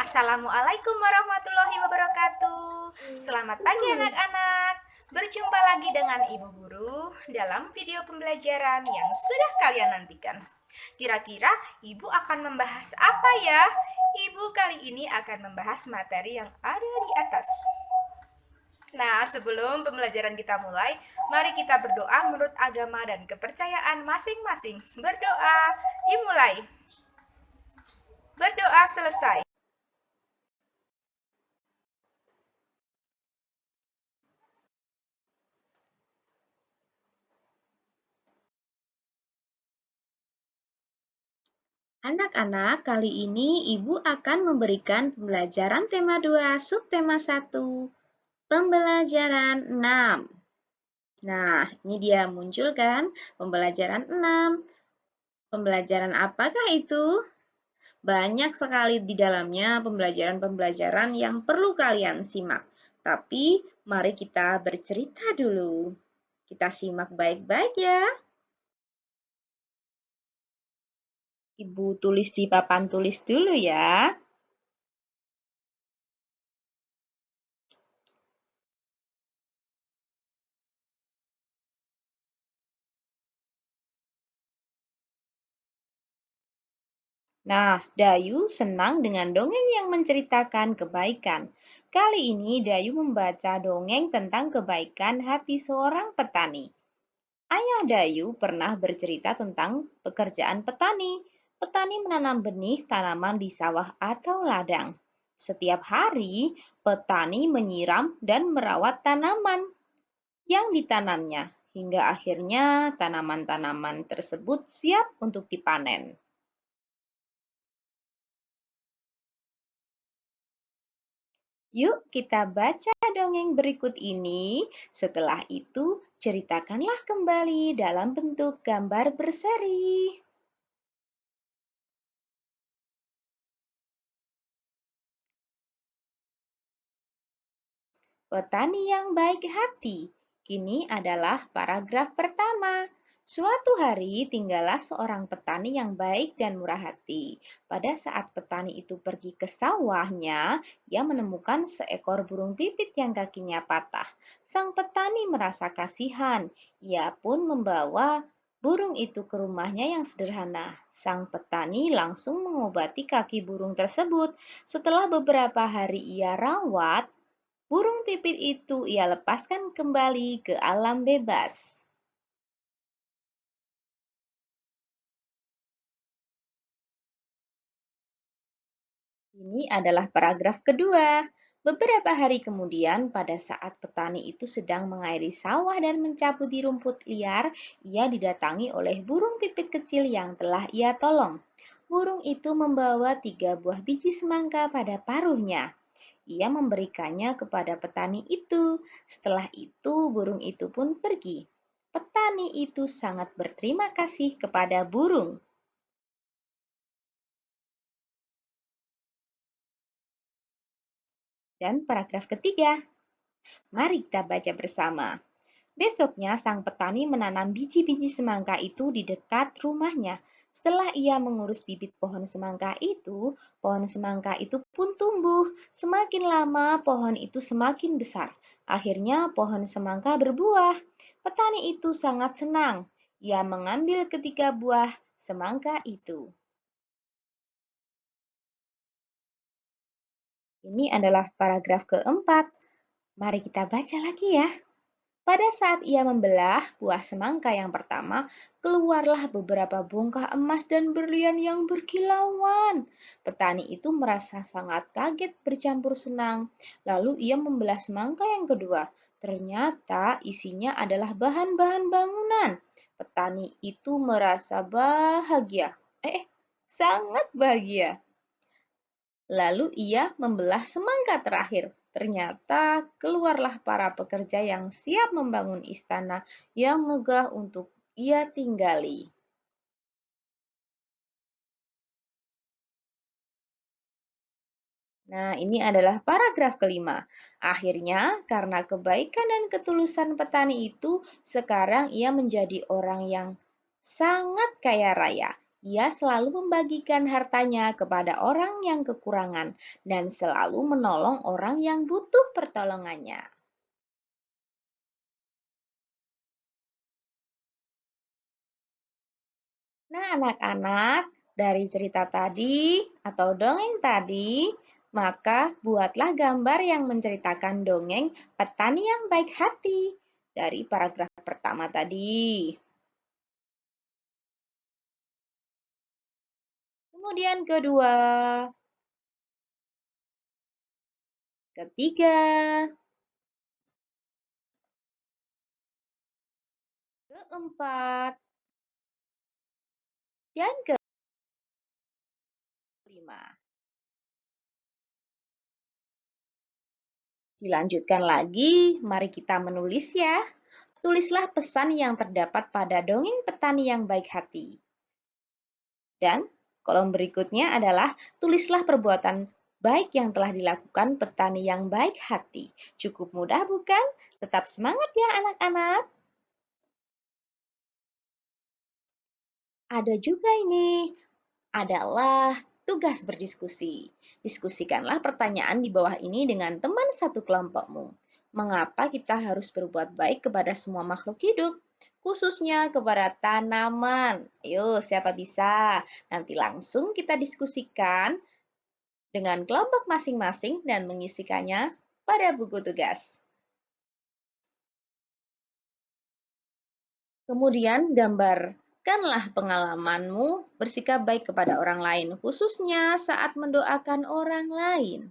Assalamualaikum warahmatullahi wabarakatuh. Selamat pagi anak-anak. Berjumpa lagi dengan Ibu Guru dalam video pembelajaran yang sudah kalian nantikan. Kira-kira Ibu akan membahas apa ya? Ibu kali ini akan membahas materi yang ada di atas. Nah, sebelum pembelajaran kita mulai, mari kita berdoa menurut agama dan kepercayaan masing-masing. Berdoa dimulai. Berdoa selesai. Anak-anak, kali ini Ibu akan memberikan pembelajaran tema 2, subtema 1, pembelajaran 6. Nah, ini dia muncul kan, pembelajaran 6. Pembelajaran apakah itu? Banyak sekali di dalamnya pembelajaran-pembelajaran yang perlu kalian simak. Tapi, mari kita bercerita dulu. Kita simak baik-baik ya. Ibu tulis di papan tulis dulu ya. Nah, Dayu senang dengan dongeng yang menceritakan kebaikan. Kali ini Dayu membaca dongeng tentang kebaikan hati seorang petani. Ayah Dayu pernah bercerita tentang pekerjaan petani. Petani menanam benih tanaman di sawah atau ladang. Setiap hari, petani menyiram dan merawat tanaman yang ditanamnya, hingga akhirnya tanaman-tanaman tersebut siap untuk dipanen. Yuk kita baca dongeng berikut ini. Setelah itu, ceritakanlah kembali dalam bentuk gambar berseri. Petani yang baik hati. Ini adalah paragraf pertama. Suatu hari tinggallah seorang petani yang baik dan murah hati. Pada saat petani itu pergi ke sawahnya, ia menemukan seekor burung pipit yang kakinya patah. Sang petani merasa kasihan. Ia pun membawa burung itu ke rumahnya yang sederhana. Sang petani langsung mengobati kaki burung tersebut. Setelah beberapa hari ia rawat, burung pipit itu ia lepaskan kembali ke alam bebas. Ini adalah paragraf kedua. Beberapa hari kemudian, pada saat petani itu sedang mengairi sawah dan mencabuti rumput liar, ia didatangi oleh burung pipit kecil yang telah ia tolong. Burung itu membawa 3 buah biji semangka pada paruhnya. Ia memberikannya kepada petani itu. Setelah itu, burung itu pun pergi. Petani itu sangat berterima kasih kepada burung. Dan paragraf ketiga, mari kita baca bersama. Besoknya, sang petani menanam biji-biji semangka itu di dekat rumahnya. Setelah ia mengurus bibit pohon semangka itu pun tumbuh. Semakin lama, pohon itu semakin besar. Akhirnya, pohon semangka berbuah. Petani itu sangat senang. Ia mengambil ketiga buah semangka itu. Ini adalah paragraf keempat. Mari kita baca lagi ya. Pada saat ia membelah buah semangka yang pertama, keluarlah beberapa bongkah emas dan berlian yang berkilauan. Petani itu merasa sangat kaget bercampur senang. Lalu ia membelah semangka yang kedua. Ternyata isinya adalah bahan-bahan bangunan. Petani itu merasa bahagia. Sangat bahagia. Lalu ia membelah semangka terakhir. Ternyata keluarlah para pekerja yang siap membangun istana yang megah untuk ia tinggali. Nah, ini adalah paragraf kelima. Akhirnya, karena kebaikan dan ketulusan petani itu, sekarang ia menjadi orang yang sangat kaya raya. Ia selalu membagikan hartanya kepada orang yang kekurangan dan selalu menolong orang yang butuh pertolongannya. Nah, anak-anak, dari cerita tadi atau dongeng tadi, maka buatlah gambar yang menceritakan dongeng petani yang baik hati dari paragraf pertama tadi. Kemudian kedua, ketiga, keempat, dan kelima. Dilanjutkan lagi, mari kita menulis ya. Tulislah pesan yang terdapat pada dongeng petani yang baik hati. Dan kolom berikutnya adalah tulislah perbuatan baik yang telah dilakukan petani yang baik hati. Cukup mudah bukan? Tetap semangat ya anak-anak. Ada juga ini, adalah tugas berdiskusi. Diskusikanlah pertanyaan di bawah ini dengan teman satu kelompokmu. Mengapa kita harus berbuat baik kepada semua makhluk hidup? Khususnya kepada tanaman. Ayo, siapa bisa? Nanti langsung kita diskusikan dengan kelompok masing-masing dan mengisikannya pada buku tugas. Kemudian gambarkanlah pengalamanmu bersikap baik kepada orang lain, khususnya saat mendoakan orang lain.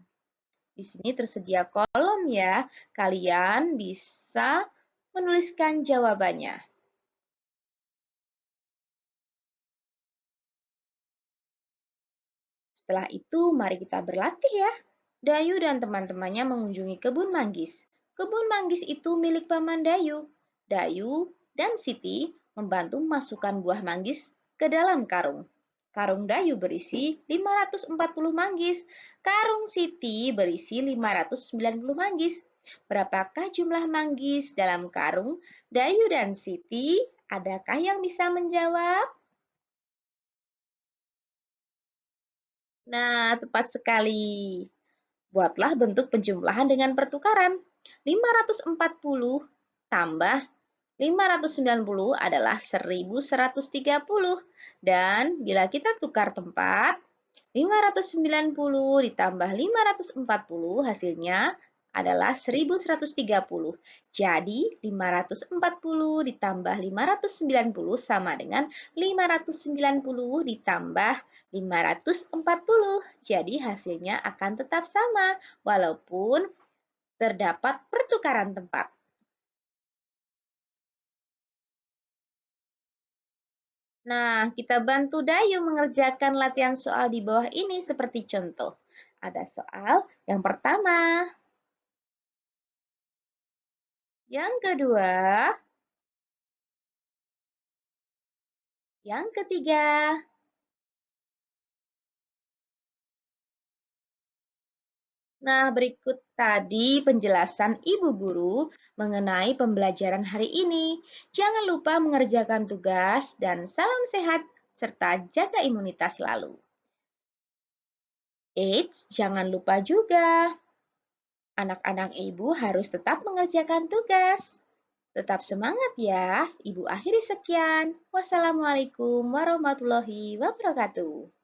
Di sini tersedia kolom ya, kalian bisa menuliskan jawabannya. Setelah itu, mari kita berlatih ya. Dayu dan teman-temannya mengunjungi kebun manggis. Kebun manggis itu milik Paman Dayu. Dayu dan Siti membantu memasukkan buah manggis ke dalam karung. Karung Dayu berisi 540 manggis. Karung Siti berisi 590 manggis. Berapakah jumlah manggis dalam karung Dayu dan Siti? Adakah yang bisa menjawab? Nah, tepat sekali. Buatlah bentuk penjumlahan dengan pertukaran. 540 tambah 590 adalah 1130. Dan bila kita tukar tempat, 590 ditambah 540 hasilnya adalah 1130. Jadi 540 ditambah 590 sama dengan 590 ditambah 540. Jadi hasilnya akan tetap sama walaupun terdapat pertukaran tempat. Nah, kita bantu Dayu mengerjakan latihan soal di bawah ini seperti contoh. Ada soal yang pertama, yang kedua, yang ketiga, nah, berikut tadi penjelasan Ibu Guru mengenai pembelajaran hari ini. Jangan lupa mengerjakan tugas dan salam sehat serta jaga imunitas selalu. Eits, jangan lupa juga, anak-anak Ibu harus tetap mengerjakan tugas. Tetap semangat ya. Ibu akhiri sekian. Wassalamualaikum warahmatullahi wabarakatuh.